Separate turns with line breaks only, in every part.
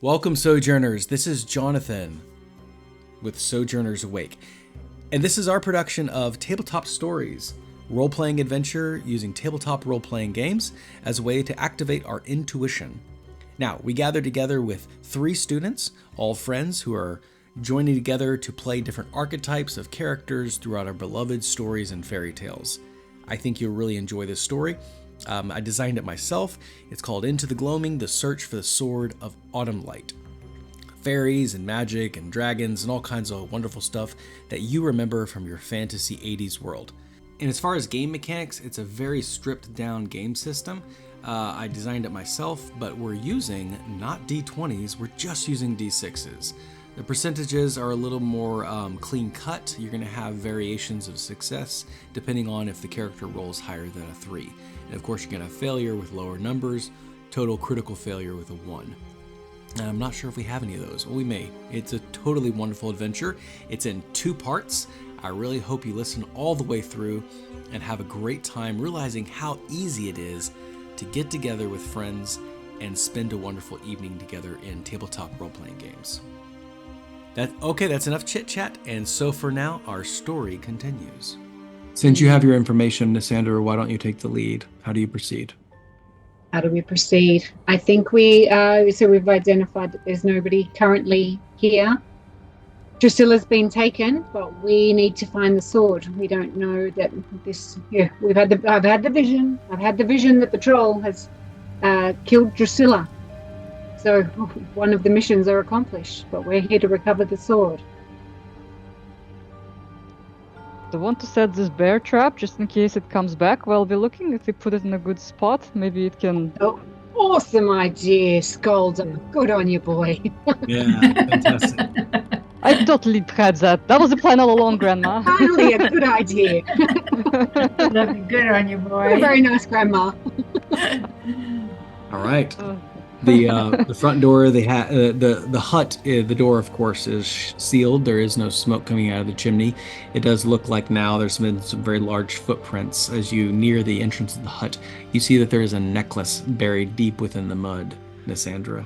Welcome, Sojourners. This is Jonathan with Sojourners Awake. And this is our production of Tabletop Stories, role-playing adventure using tabletop role-playing games as a way to activate our intuition. Now, we gather together with 3 students, all friends who are joining together to play different archetypes of characters throughout our beloved stories and fairy tales. I think you'll really enjoy this story. I designed it myself. It's called Into the Gloaming, The Search for the Sword of Autumnlight. Fairies and magic and dragons and all kinds of wonderful stuff that you remember from your fantasy 80s world. And as far as game mechanics, it's a very stripped down game system. I designed it myself, but we're using not D20s, we're just using D6s. The percentages are a little more clean cut. You're going to have variations of success depending on if the character rolls higher than a 3. And of course, you're going to have failure with lower numbers, total critical failure with a 1. And I'm not sure if we have any of those. Well, we may. It's a totally wonderful adventure. It's in 2 parts. I really hope you listen all the way through and have a great time realizing how easy it is to get together with friends and spend a wonderful evening together in tabletop role-playing games. That's enough chit-chat, and so for now, our story continues. Since you have your information, Lysandra, why don't you take the lead? How do you proceed?
How do we proceed? I think we've identified that there's nobody currently here. Drusilla's been taken, but we need to find the sword. We don't know that I've had the vision. I've had the vision that the troll has killed Drusilla. So one of the missions are accomplished, but we're here to recover the sword.
I want to set this bear trap just in case it comes back while we're looking. If we put it in a good spot, maybe it can...
Oh, awesome idea, Skalda. Good on you, boy.
Yeah, fantastic.
I totally had that. That was the plan all along, Grandma.
Finally, a good idea.
Good on you, boy.
Very nice, Grandma.
All right. The front door, the hut, the door, of course, is sealed. There is no smoke coming out of the chimney. It does look like now there's been some very large footprints. As you near the entrance of the hut, you see that there is a necklace buried deep within the mud, Lysandra.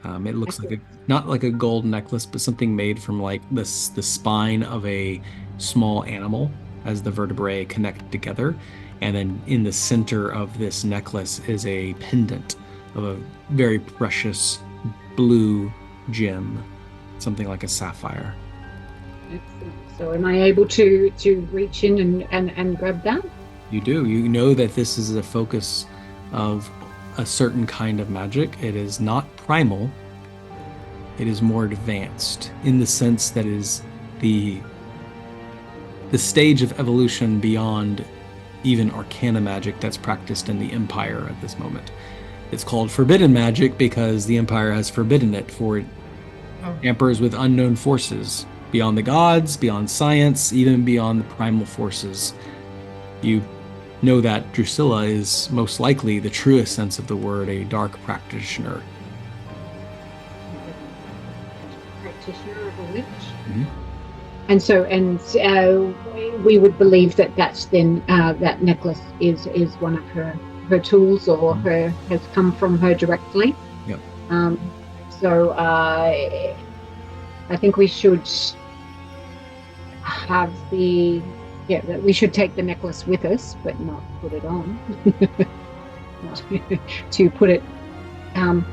It looks like not like a gold necklace, but something made from like the spine of a small animal as the vertebrae connect together. And then in the center of this necklace is a pendant of a very precious blue gem, something like a sapphire.
So am I able to reach in and grab that?
You do. You know that this is a focus of a certain kind of magic. It is not primal. It is more advanced in the sense that it is the stage of evolution beyond even arcana magic that's practiced in the Empire at this moment. It's called forbidden magic because the Empire has forbidden it, for it tampers with unknown forces beyond the gods, beyond science, even beyond the primal forces. You know that Drusilla is most likely, the truest sense of the word, a dark practitioner.
Practitioner of a witch.
Mm-hmm.
And we would believe that that's then that necklace is one of her tools, or has come from her directly.
Yep.
So I think we should have we should take the necklace with us, but not put it on. To put it.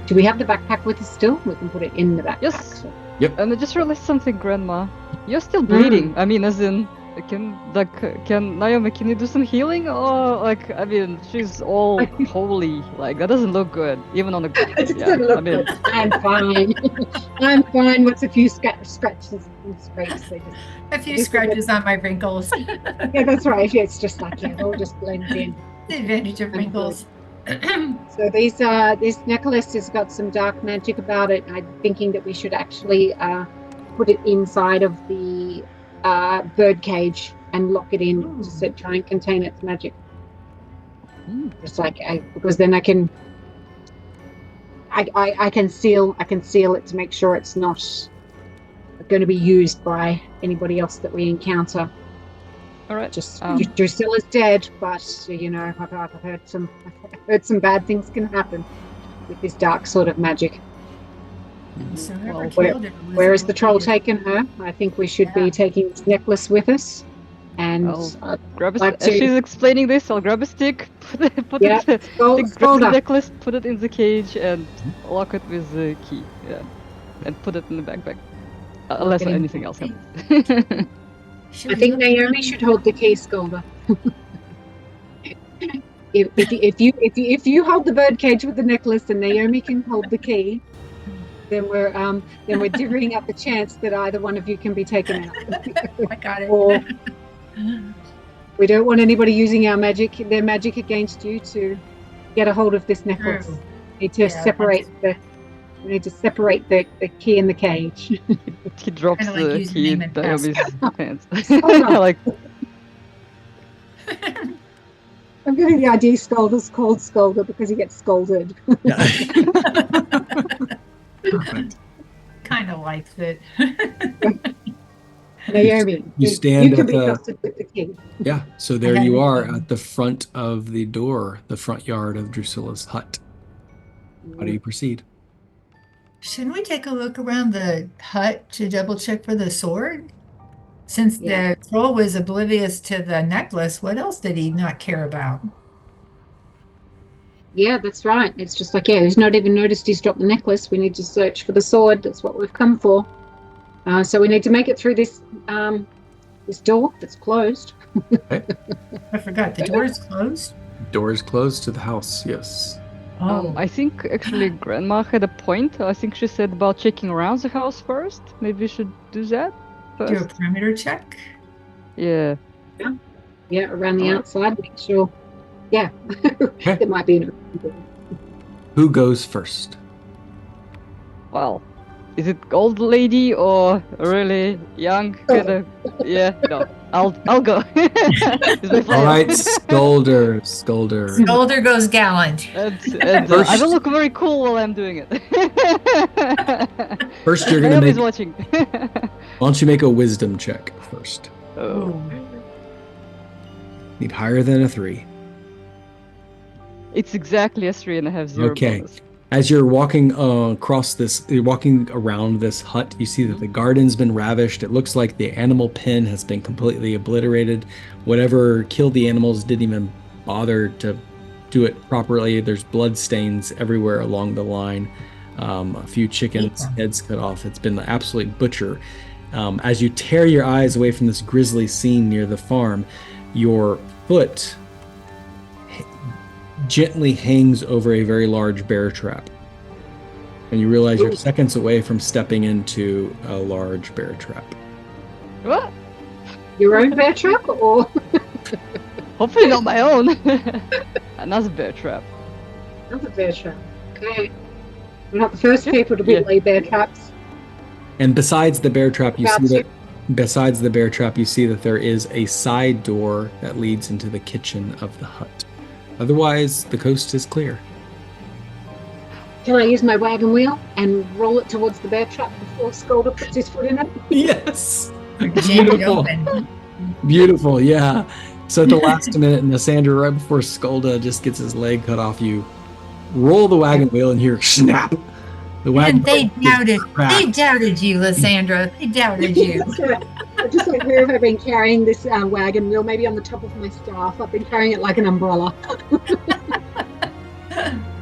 Do we have the backpack with us still? We can put it in the backpack.
Yes.
So.
Yep.
And I just realized something, Grandma. You're still bleeding. I mean, as in, can Naomi, can you do some healing? Or, she's all holy. Like, that doesn't look good, even on the...
It doesn't look good. I'm fine. I'm fine. What's a few scratches and scrapes?
A few scratches on my wrinkles.
Yeah, that's right. It's just like, it all just blends in.
The advantage of wrinkles.
So this necklace has got some dark magic about it. I'm thinking that we should actually put it inside of the bird cage and lock it in to try and contain its magic. Just like because then I can seal it to make sure it's not going to be used by anybody else that we encounter.
All right.
Drusilla's dead, but I've heard some bad things can happen with this dark sort of magic.
So whoever
Well,
Where,
killed her was
where has the troll
able to-
taken her? I think we should
Yeah.
be taking this necklace with us. And
I'll
I'd
grab a
like
as
to.
she's explaining this, I'll grab a stick, put
Yeah,
it, grab the
Scolder.
necklace, put it in the cage, and lock it with the key. Yeah, and put it in the backpack. Unless
it in the
anything else happens.
Should
I
we
think
look
Naomi
around?
should hold the key, Scolder. If you hold the bird cage with the necklace and Naomi can hold the key, then we're divvying up the chance that either one of you can be taken out.
I got it.
Or we don't want anybody using their magic against you to get a hold of this necklace.
True.
We need to
Yeah,
separate the key in the cage.
He drops
Kinda like
the
using
key
name
in
and
Naomi's
password.
hands.
on.
Like,
I'm getting the idea Scolder's called Scolder because he gets scolded.
Yeah. Perfect.
Kind of likes it.
Naomi,
You stand
can
at
be
the
trusted with the key.
yeah. So there
had
you
it
are
done.
at the front of the door, the front yard of Drusilla's hut. How do you proceed?
Shouldn't we take a look around the hut to double check for the sword? Since
Yeah.
the troll was oblivious to the necklace, what else did he not care about?
Yeah, that's right. It's just like, yeah, he's not even noticed he's dropped the necklace. We need to search for the sword. That's what we've come for. So we need to make it through this this door that's closed.
I forgot, the door is closed?
Door is closed to the house. Yes.
Oh,
I think actually Grandma had a point. I think she said about checking around the house first. Maybe we should do that
do a
first.
perimeter check?
Yeah.
Yeah, around the
Alright.
outside, make sure. Yeah,
Okay.
it might be an
Who goes first?
Well, is it old lady or really young? Kinda, yeah. No, I'll go. It's my
All
plan.
right, Scolder.
Shoulder goes gallant.
And I
First-
will look very cool while I'm doing it.
First, you're gonna
Naomi's
make.
watching.
Why don't you make a wisdom check first?
Oh.
Need higher than a 3.
It's exactly a 3.5 0
Okay.
bonus.
As you're walking you're walking around this hut, you see that the garden's been ravished. It looks like the animal pen has been completely obliterated. Whatever killed the animals didn't even bother to do it properly. There's blood stains everywhere along the line. A few chickens' heads cut off. It's been absolutely butcher. As you tear your eyes away from this grisly scene near the farm, your foot gently hangs over a very large bear trap. And you realize you're seconds away from stepping into a large bear trap.
What?
Your own bear trap, or
Hopefully not my own. Another bear trap.
another bear trap? Okay, we're not the first people to be
Yeah.
laid bear traps.
And besides the bear trap, you see
Gotcha.
that besides the bear trap, you see that there is a side door that leads into the kitchen of the hut. Otherwise, the coast is clear.
Can I use my wagon wheel and roll it towards the bear trap before Scolder puts his foot in it?
Yes.
Jam it
Beautiful.
open.
Beautiful, yeah. So at the last minute, Nassandra, right before Skolda just gets his leg cut off, you roll the wagon wheel and hear snap. The wagon
And they
wheel is
doubted.
cracked.
They doubted you, Lysandra. They doubted you.
That's right. Just like, where have I been carrying this wagon wheel? Maybe on the top of my staff. I've been carrying it like an umbrella.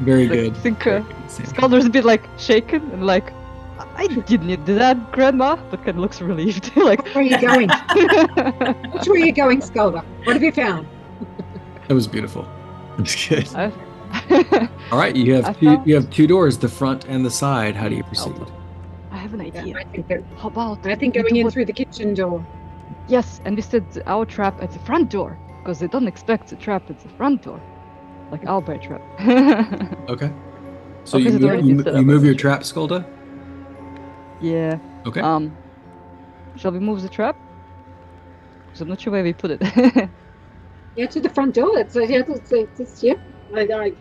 Very
Like,
good.
I think Skalder's a bit like shaken and like, I didn't need that, Grandma, but kind of looks relieved. Like,
Where are you going? Which way are you going, Scolder? What have you found?
That was beautiful. That's good.
I
All right, you
I
have
found-
two doors, the front and the side. How do you proceed?
have an idea. How about
I think
we
going
do
in
what-
through the kitchen door.
Yes, and we set our trap at the front door because they don't expect the trap at the front door, like our bear trap.
Okay. So
Okay,
you
so the already
move,
set
you
up
move
a
your
trap.
trap, Skolda?
Yeah.
Okay.
Shall we move the trap? Because I'm not sure where we put it.
Yeah, to the front door. Yeah.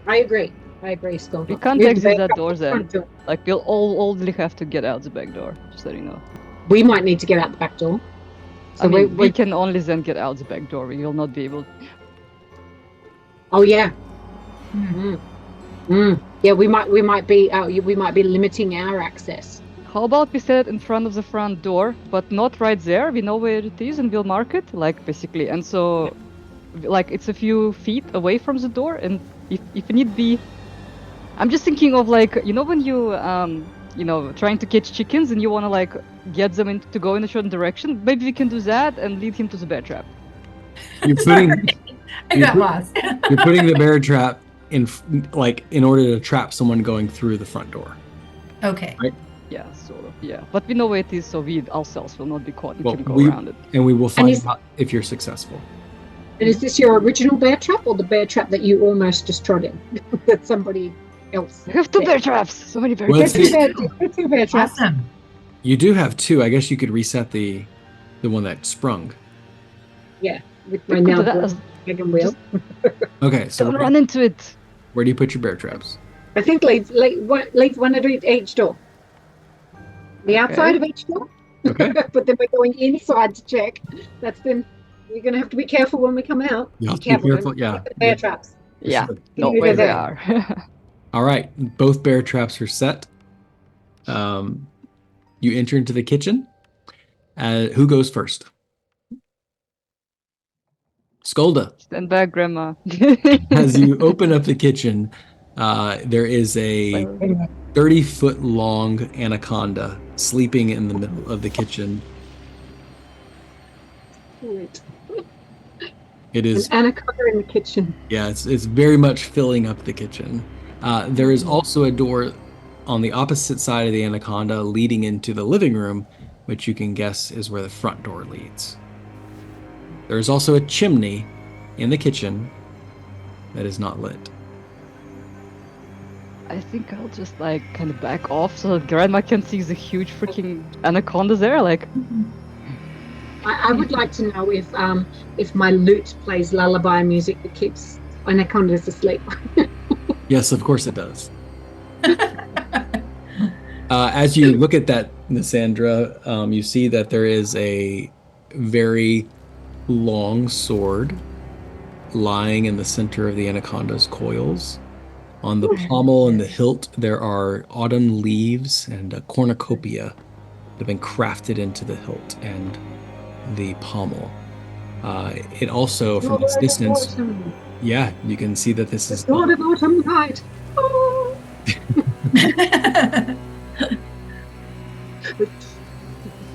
I agree. I agree, Scolder.
We can't
Move the
exit
bear
that
trap
door
to the
then.
front door.
Like we'll all only have to get out the back door. Just let you know.
We might need to get out the back door. So
I mean,
we
we can only then get out the back door. We will not be able.
Oh yeah.
Hmm.
Yeah, we might be limiting our access
how about we set it in front of the front door, but not right there? We know where it is and we'll mark it, like, basically. And so, like, it's a few feet away from the door, and if need be... I'm just thinking of, like, you know when you, trying to catch chickens and you want to, like, get them to go in a certain direction? Maybe we can do that and lead him to the bear trap.
You're putting
I got lost.
you're putting the bear trap in order to trap someone going through the front door.
Okay.
Right?
Yeah, sort of, yeah. But we know where it is, so we ourselves will not be caught and
Well,
can go
we-
around it.
And we will find out if you're successful.
And is this your original bear trap or the bear trap that you almost just trod in? That somebody else.
We have two
did?
bear traps! So many bear
Well,
traps!
it's-
Two bear traps.
Awesome.
You do have two. I guess you could reset the one that sprung.
Yeah, with my
We could do
now
that as-
dragon wheel.
Okay, so
Don't run into it!
where do you put your bear traps?
I think leads one at each door. The outside of each door.
Okay.
But then we're going inside to check. That's then you're gonna have to be careful when we come out.
You have to be careful,
don't
yeah.
look at the bear traps.
Yeah,
Sure.
know
Either
where they
there.
are.
All right, both bear traps are set. You enter into the kitchen. Who goes first? Skolda.
Stand back, Grandma.
As you open up the kitchen, there is a 30-foot long anaconda sleeping in the middle of the kitchen.
Right.
It is,
An anaconda in the kitchen.
yeah, it's very much filling up the kitchen. There is also a door on the opposite side of the anaconda leading into the living room, which you can guess is where the front door leads. There is also a chimney in the kitchen that is not lit.
I think I'll just, like, kind of back off so that Grandma can see the huge freaking anaconda there, like...
I would like to know if my lute plays lullaby music that keeps anacondas asleep.
Yes, of course it does. As you look at that, Nisandra, you see that there is a very long sword lying in the center of the anaconda's coils. On the pommel and the hilt, there are autumn leaves and a cornucopia that have been crafted into the hilt and the pommel. It also, from this distance, yeah, you can see that this is
Sword of Autumnlight. Oh.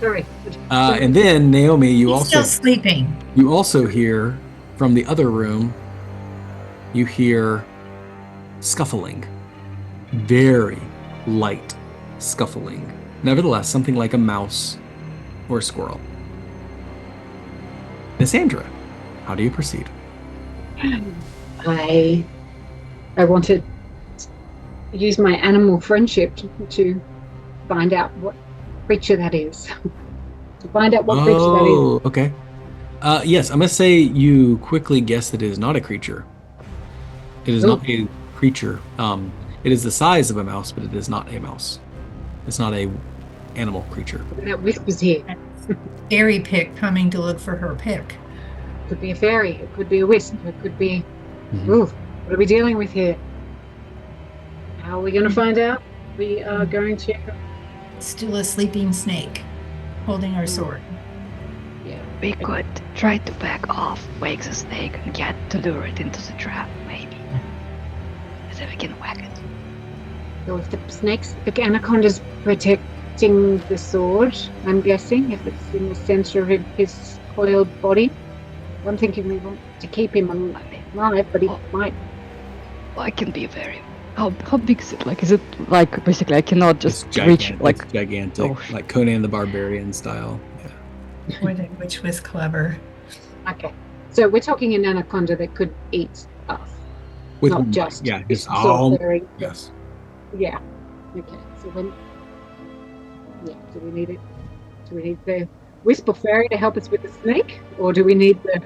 Sorry.
and then Naomi, you
He's still
also
sleeping.
hear from the other room, you hear scuffling. Very light scuffling. Nevertheless, something like a mouse or a squirrel. Nisandra, how do you proceed?
I want to use my animal friendship to find out what creature that is. To find out what creature that is.
Oh, okay. Yes, I'm going to say you quickly guess that it is not a creature. It is not a creature. It is the size of a mouse, but it is not a mouse. It's not a animal creature.
That whispers here.
Fairy pick coming to look for her pick.
It could be a fairy. It could be a wisp. It could be.
Mhm.
Ooh, what are we dealing with here? How are we going to find out? We are going to.
Still a sleeping snake, holding our sword.
Yeah.
We could try to back off, wake the snake, and get to lure it into the trap, maybe. And then we can whack it.
So if the snake's, the anaconda's protecting the sword, I'm guessing, if it's in the center of his coiled body. I'm thinking we want to keep him alive, but he might.
Well, I can be very... How big is it? Like, is it, like, basically I cannot just
It's
reach,
gigantic,
like...
it's gigantic,
Oh,
like Conan the Barbarian style. Yeah.
Which was clever.
Okay. So we're talking an anaconda that could eat us.
With
Not
one
just.
bite. Yeah, just
sort of
all.
very-
Yes.
Yeah. Okay. So then. Yeah. Do we need it? Do we need the Whisper Fairy to help us with the snake? Or do we need the.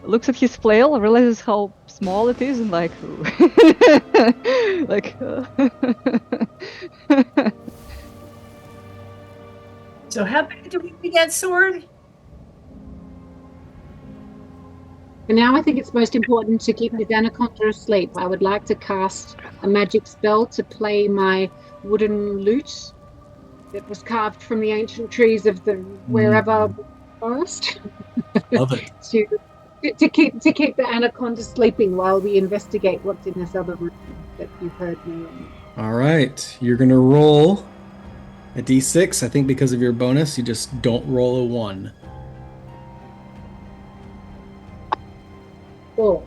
Looks at his flail, realizes how small it is, and like... like...
So how big do we need that sword?
For now, I think it's most important to keep this anaconda asleep. I would like to cast a magic spell to play my wooden lute that was carved from the ancient trees of the wherever forest.
Love it.
to keep the anaconda sleeping while we investigate what's in this other room that you've heard me in.
All right, you're gonna roll a d6. I think because of your bonus, you just don't roll a 1.
4.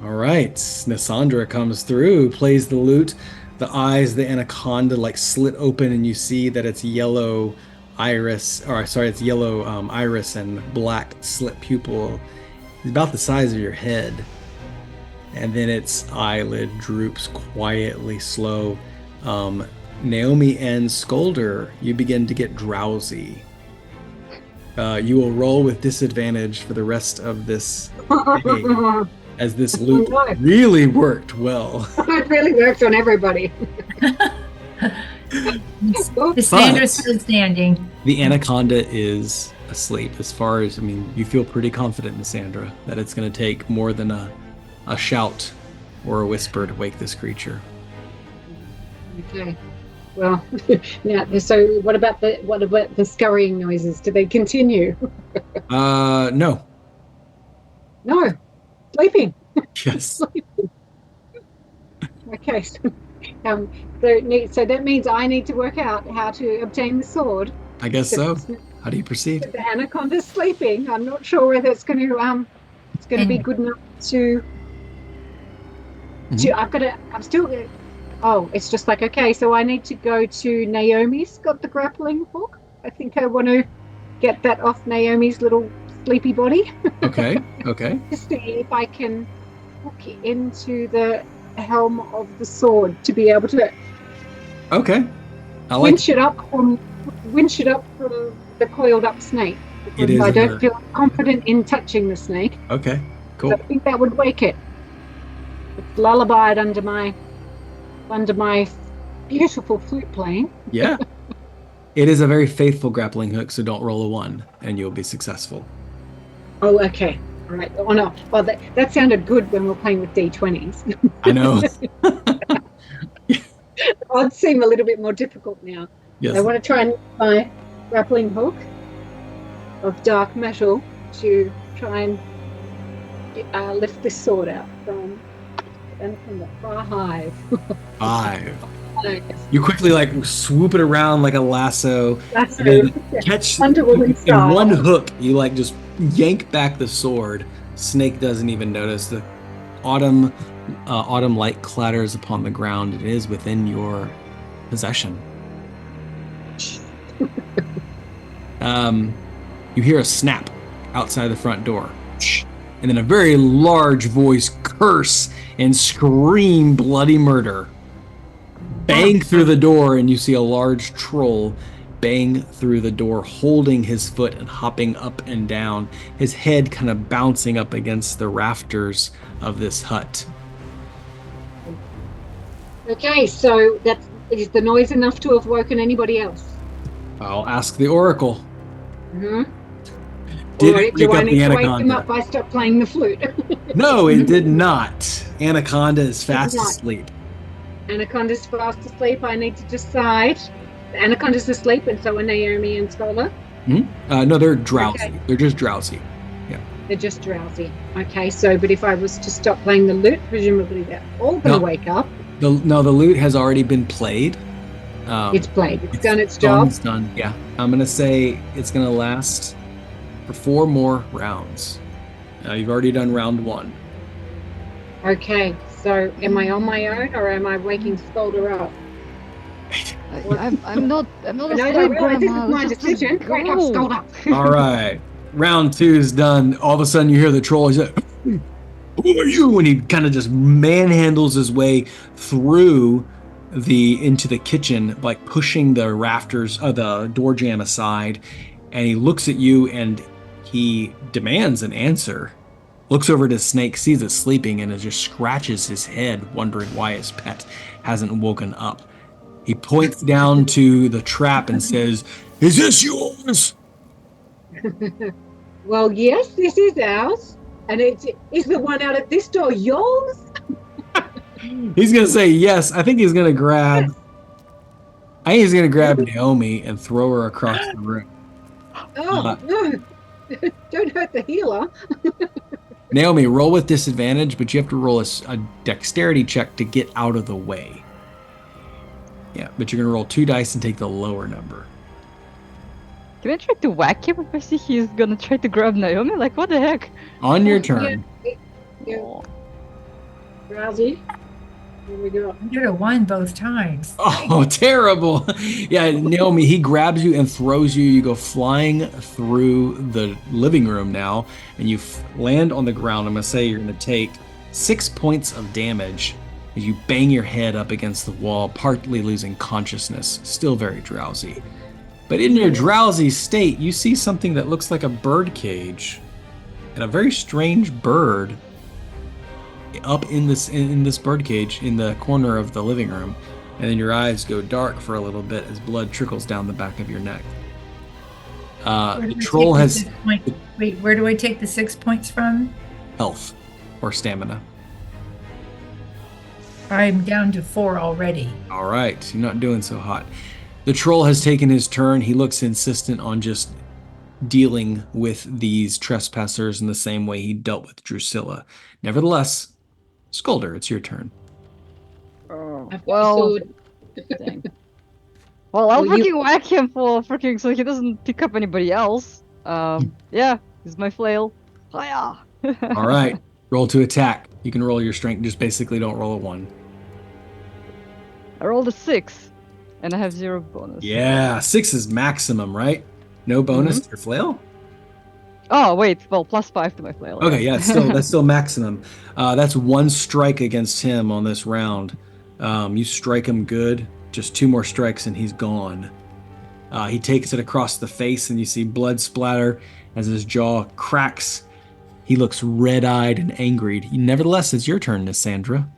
All right, Nasandra comes through, plays the lute. The eyes, the anaconda, like slit open, and you see that it's yellow iris, it's yellow iris and black slit pupil. It's about the size of your head. And then its eyelid droops quietly, slow. Naomi and Skolder, you begin to get drowsy. You will roll with disadvantage for the rest of this day, as this loop really worked well.
It really worked on everybody.
Cassandra's still standing.
The anaconda is asleep. As far as, you feel pretty confident, Cassandra, that it's going to take more than a shout or a whisper to wake this creature.
Okay. Well, yeah. So, what about the scurrying noises? Do they continue?
No.
No, sleeping.
Yes.
Okay. So that means I need to work out how to obtain the sword.
I guess so. How do you proceed?
The anaconda's sleeping. I'm not sure whether it's going to be good enough to. I'm still. Oh, it's just like, okay, so I need to go to Naomi's got the grappling hook. I think I want to get that off Naomi's little sleepy body.
Okay.
To see if I can hook into the helm of the sword to be able to winch it up from the coiled up snake. Because I don't feel confident in touching the snake.
Okay, cool.
So I think that would wake it. It's lullabied under my beautiful flute playing.
Yeah. It is a very faithful grappling hook, so don't roll a 1 and you'll be successful.
Oh, okay. All right. Oh, no. Well, that sounded good when we're playing with D20s.
I know.
Odds seem a little bit more difficult now.
Yes.
I want to try and use my grappling hook of dark metal to try and lift this sword out from the 5.
5. You quickly swoop it around like a lasso. Catch
Underwoman style.
In one hook. You just yank back the sword. Snake doesn't even notice. The autumn light clatters upon the ground. It is within your possession. You hear a snap outside the front door, and then a very large voice curse and scream bloody murder. Bang through the door, and you see a large troll bang through the door, holding his foot and hopping up and down, his head kind of bouncing up against the rafters of this hut.
Okay, so is the noise enough to have woken anybody else?
I'll ask the oracle.
Mm-hmm.
Did it wake
do I
up
need
the
to wake them
anaconda?
up if I stop playing the flute?
No, it did not. Anaconda is fast asleep.
Anaconda's fast asleep. I need to decide. The anaconda's asleep, and so are Naomi and Scholar.
No, they're drowsy.
Okay.
They're just drowsy. Yeah.
They're just drowsy. Okay, so but if I was to stop playing the lute, presumably they're all going to wake up.
The lute has already been played.
It's played. It's done its job.
It's done. Yeah. I'm gonna say it's gonna last for 4 more rounds. You've already done round 1.
Okay, so am I on my own or am I waking Skolder up?
I'm not
No,
asleep,
realize this is
Grandma.
my
Just
decision. Wake up,
go.
Skolder.
All right. Round 2 is done. All of a sudden you hear the troll. He's like, "Who are you?" And he kind of just manhandles his way through into the kitchen, like pushing the rafters of the door jamb aside. And he looks at you and he demands an answer. Looks over to Snake, sees it sleeping, and it just scratches his head, wondering why his pet hasn't woken up. He points down to the trap and says, "Is this yours?"
Well, yes, this is ours. And is the one out at this door yours?
He's going to say yes. I think he's going to grab I think he's gonna grab Naomi and throw her across the room.
Oh, no. Don't hurt the healer.
Naomi, roll with disadvantage, but you have to roll a dexterity check to get out of the way. Yeah, but you're gonna roll 2 dice and take the lower number.
Can I try to whack him if I see he's gonna try to grab Naomi? Like, what the heck?
On your turn.
Yeah.
Oh.
Drowsy. Here we go.
I did a 1 both times.
Oh, terrible. Yeah, Naomi, he grabs you and throws you. You go flying through the living room now, and you land on the ground. I'm going to say you're going to take 6 points of damage as you bang your head up against the wall, partly losing consciousness, still very drowsy. But in your drowsy state, you see something that looks like a bird cage, and a very strange bird up in this bird cage in the corner of the living room, and then your eyes go dark for a little bit as blood trickles down the back of your neck. The troll has
Wait, where do I take the 6 points from?
health or stamina.
I'm down to 4 already.
All right, you're not doing so hot. The troll has taken his turn. He looks insistent on just dealing with these trespassers in the same way he dealt with Drusilla. Nevertheless, Scolder, it's your turn.
Oh,
I've got a
well,
sword.
dang. Well, I'll
Well, you-
freaking whack him for freaking so he doesn't pick up anybody else. Yeah, he's my flail. Hiya!
All right, roll to attack. You can roll your strength, just basically don't roll a 1.
I rolled a 6, and I have 0 bonus.
Yeah, 6 is maximum, right? No bonus to your flail?
Oh wait, well, +5 to my flail.
Okay, yeah, that's still maximum. That's 1 strike against him on this round. You strike him good, just 2 more strikes and he's gone. He takes it across the face and you see blood splatter as his jaw cracks. He looks red-eyed and angry. Nevertheless, it's your turn, Cassandra.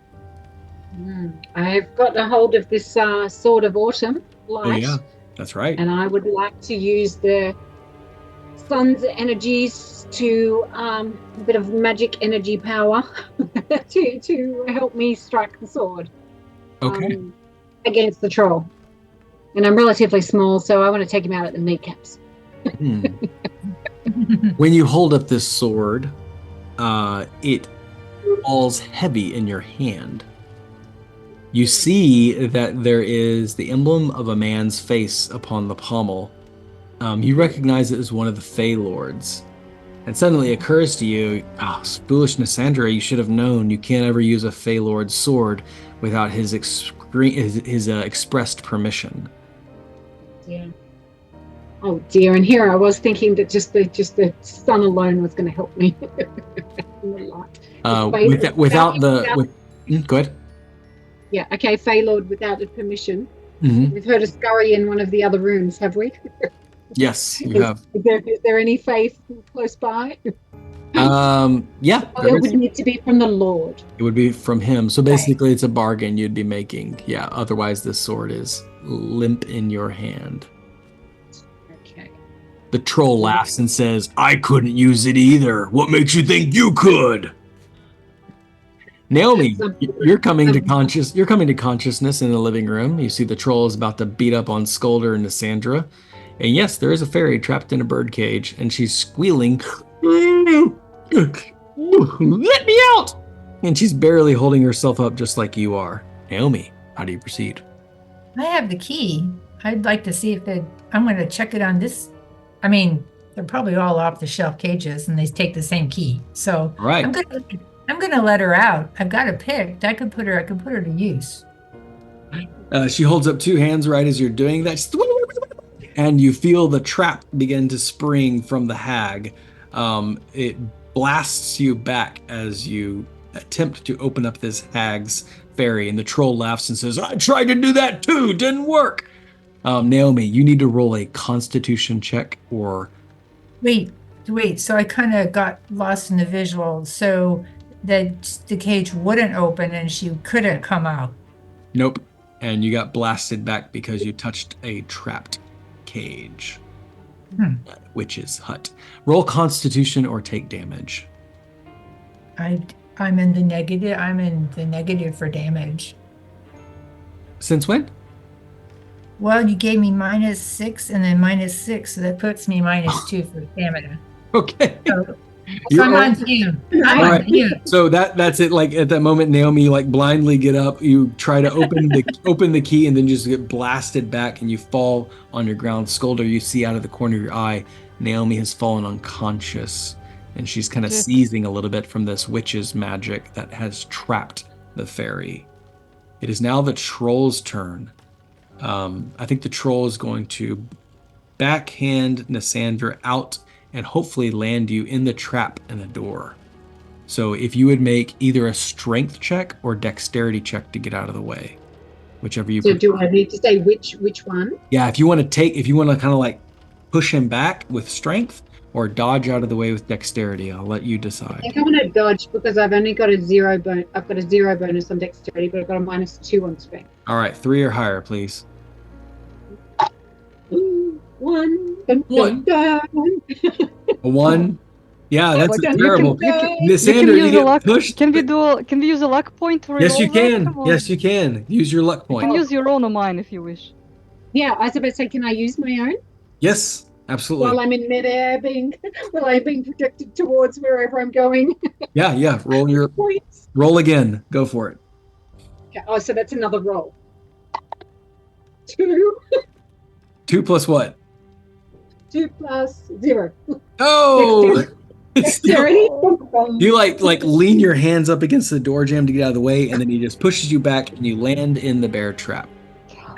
I've got a hold of this Sword of Autumnlight.
Oh yeah, that's right.
And I would like to use the sun's energies to a bit of magic energy power to help me strike the sword
Okay.
against the troll. And I'm relatively small, so I want to take him out at the kneecaps.
When you hold up this sword, it falls heavy in your hand. You see that there is the emblem of a man's face upon the pommel. You recognize it as one of the Fey Lords. And suddenly it occurs to you, foolish Cassandra, you should have known you can't ever use a Fey Lord's sword without his expressed permission.
Yeah. Oh dear, and here I was thinking that just the sun alone was going to help me.
Go ahead.
Yeah, okay, Fey Lord without the permission.
Mm-hmm.
We've heard a scurry in one of the other rooms, have we?
Yes, you have.
Is there any Fey close by?
Yeah.
It would need to be from the Lord.
It would be from him. So basically it's a bargain you'd be making. Yeah, otherwise this sword is limp in your hand.
Okay.
The troll laughs and says, I couldn't use it either. What makes you think you could? Naomi, you're coming to consciousness in the living room. You see the troll is about to beat up on Scolder and Cassandra. And yes, there is a fairy trapped in a bird cage, and she's squealing, let me out! And she's barely holding herself up just like you are. Naomi, how do you proceed?
I have the key. I'd like to see if I'm going to check it on this. I mean, they're probably all off the shelf cages and they take the same key. So
Right.
I'm going to let her out. I've got it picked. I could put her to use.
She holds up 2 hands right as you're doing that. And you feel the trap begin to spring from the hag. It blasts you back as you attempt to open up this hag's fairy, and the troll laughs and says, I tried to do that too, didn't work. Naomi, you need to roll a constitution check or...
Wait, so I kind of got lost in the visual. So the cage wouldn't open and she couldn't come out.
Nope. And you got blasted back because you touched a trapped cage. Witch's hut. Roll constitution or take damage.
I'm in the negative. I'm in the negative for damage.
Since when?
Well, you gave me -6 and then -6, so that puts me -2 for stamina.
Okay.
So I'm on to you. I'm
All
on
right.
to you.
So that's it. Like at that moment, Naomi, you like blindly get up. You try to open the key, and then just get blasted back, and you fall on your ground. Scolder, you see out of the corner of your eye, Naomi has fallen unconscious, and she's kind of
Shit.
seizing a little bit from this witch's magic that has trapped the fairy. It is now the troll's turn. I think the troll is going to backhand Nasandra out and hopefully land you in the trap in the door. So if you would make either a strength check or dexterity check to get out of the way, whichever you
So
prefer.
do I need to say which one?
Yeah, if you want to kind of like push him back with strength or dodge out of the way with dexterity, I'll let you
I
decide.
think I'm going to dodge because I've only got a 0 bonus. I've got a 0 bonus on dexterity, but I've got a -2 on strength.
All right, 3 or higher, please.
Ooh, 1. Dun,
One.
dun, dun.
A 1. Yeah, that's
Like,
terrible.
you can
Nasandra, you
use a
get
luck.
pushed.
Can we use a luck point to
Yes,
reroll
you
that?
can.
Come on.
Yes, you can. Use your luck
You
point.
can use your own or mine if you wish.
Yeah, I was about to say, can I use my own
Yes, absolutely.
while I'm in midair, while I'm being projected towards wherever I'm going?
Yeah. Roll your
Points.
roll again. Go for it.
Okay. Oh, so that's another roll. 2.
2 plus what?
2 plus 0.
Oh, it's still,
Dexterity.
you like lean your hands up against the door jamb to get out of the way, and then he just pushes you back, and you land in the bear trap.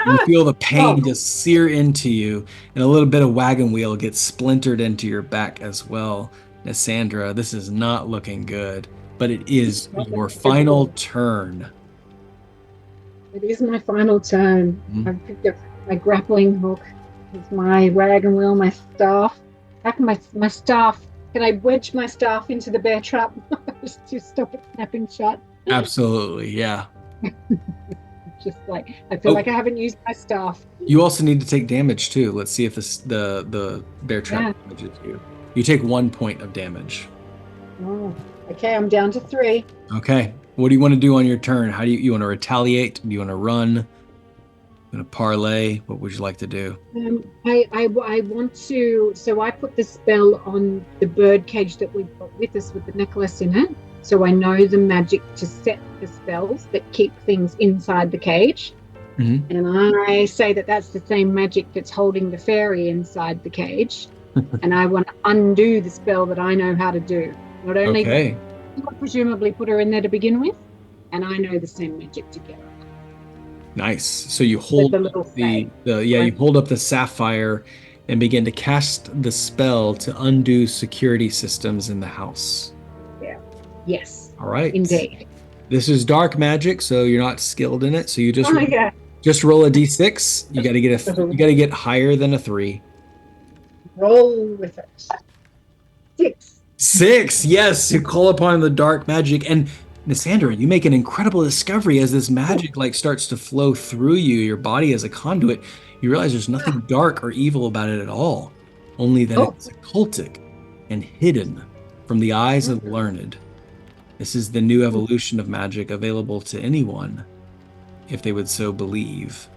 You feel the pain just sear into you, and a little bit of wagon wheel gets splintered into your back as well. Nasandra, this is not looking good, but it is your final turn.
It is my final turn.
Mhm.
I've picked up my grappling hook with my wagon wheel, my staff. How can my staff? Can I wedge my staff into the bear trap just to stop it snapping shut?
Absolutely, yeah.
Just like I feel like I haven't used my staff.
You also need to take damage too. Let's see if the bear trap damages you. You take 1 point of damage.
Oh, okay, I'm down to 3.
Okay. What do you want to do on your turn? How do you want to retaliate? Do you want to run? You want to parlay? What would you like to do?
I want to. So I put the spell on the bird cage that we got with us with the necklace in it. So I know the magic to set the spells that keep things inside the cage.
Mm-hmm.
And I say that that's the same magic that's holding the fairy inside the cage. And I want to undo the spell that I know how to do. Not only
Okay.
presumably put her in there to begin with, and I know the same magic together.
Nice. So you hold
the little
you hold up the sapphire and begin to cast the spell to undo security systems in the house.
Yes.
All right.
Indeed.
This is dark magic, so you're not skilled in it. So you just
yeah.
just roll a d6. You got to get higher than a 3.
Roll with it. 6.
6. Yes, you call upon the dark magic, and Nasandra, you make an incredible discovery as this magic starts to flow through you, your body as a conduit. You realize there's nothing dark or evil about it at all, only that it's occultic and hidden from the eyes of the learned. This is the new evolution of magic available to anyone, if they would so believe.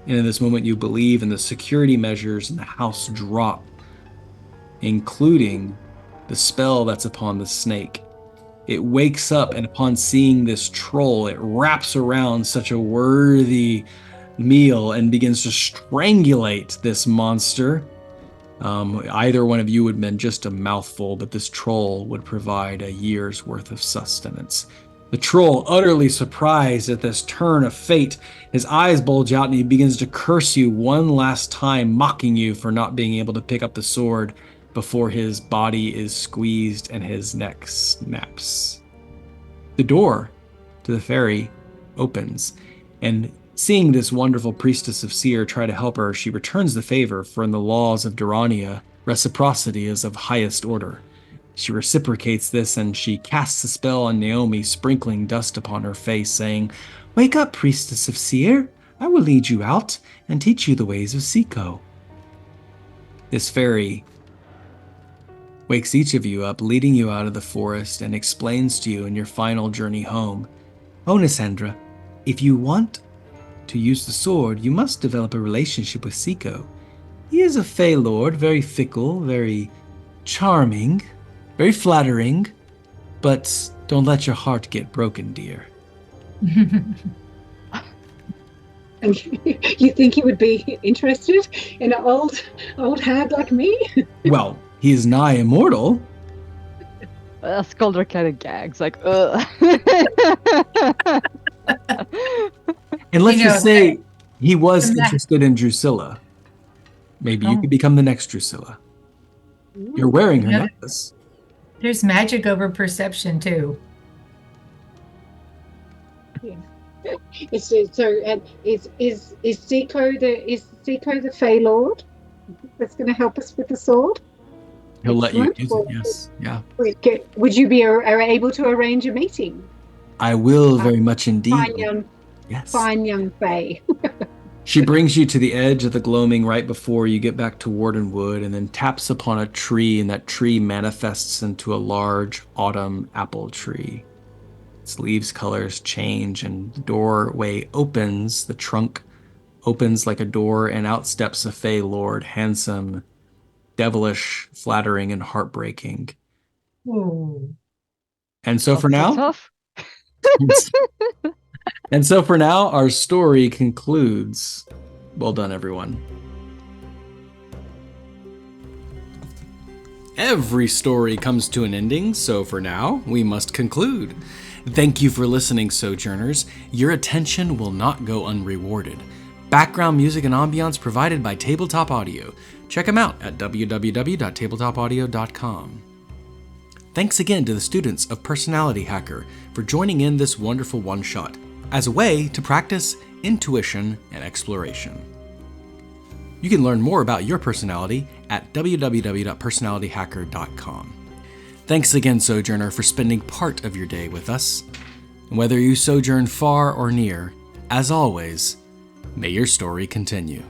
And in this moment, you believe, and the security measures in the house drop, including the spell that's upon the snake. It wakes up, and upon seeing this troll, it wraps around such a worthy meal and begins to strangulate this monster. Either one of you would have been just a mouthful, but this troll would provide a year's worth of sustenance. The troll, utterly surprised at this turn of fate, his eyes bulge out and he begins to curse you one last time, mocking you for not being able to pick up the sword before his body is squeezed and his neck snaps. The door to the ferry opens, and seeing this wonderful priestess of Seer try to help her, she returns the favor, for in the laws of Durania, reciprocity is of highest order. She reciprocates this, and she casts a spell on Naomi, sprinkling dust upon her face, saying, "Wake up, priestess of Seer. I will lead you out and teach you the ways of Siko." This fairy wakes each of you up, leading you out of the forest, and explains to you in your final journey home, "Oh, Nasandra, if you want to use the sword, you must develop a relationship with Seiko. He is a Fey Lord, very fickle, very charming, very flattering, but don't let your heart get broken, dear.
You think he would be interested in an old hag like me?
Well, he is nigh immortal.
Skulldra kind of gags, like, ugh.
And let's just say he was
the ma-
interested in Drusilla. Maybe you
Oh.
could become the next Drusilla. You're wearing her
Yeah.
necklace.
There's magic over perception too.
Is Seiko the Fey Lord that's going to help us with the sword?
He'll let you
Excellent.
use it, yes. Yeah.
Would you be able to arrange a meeting?
I will very much indeed. Yes.
Fine young Fey.
She brings you to the edge of the gloaming right before you get back to Wardenwood and then taps upon a tree, and that tree manifests into a large autumn apple tree. Its leaves colors change and the doorway opens, the trunk opens like a door, and out steps a Fey Lord, handsome, devilish, flattering, and heartbreaking.
Ooh.
And so
Not
for now,
tough.
and so for now, our story concludes. Well done, everyone. Every story comes to an ending, so for now, we must conclude. Thank you for listening, Sojourners. Your attention will not go unrewarded. Background music and ambiance provided by Tabletop Audio. Check them out at www.tabletopaudio.com. Thanks again to the students of Personality Hacker for joining in this wonderful one-shot as a way to practice intuition and exploration. You can learn more about your personality at www.personalityhacker.com. Thanks again, Sojourner, for spending part of your day with us. And whether you sojourn far or near, as always, may your story continue.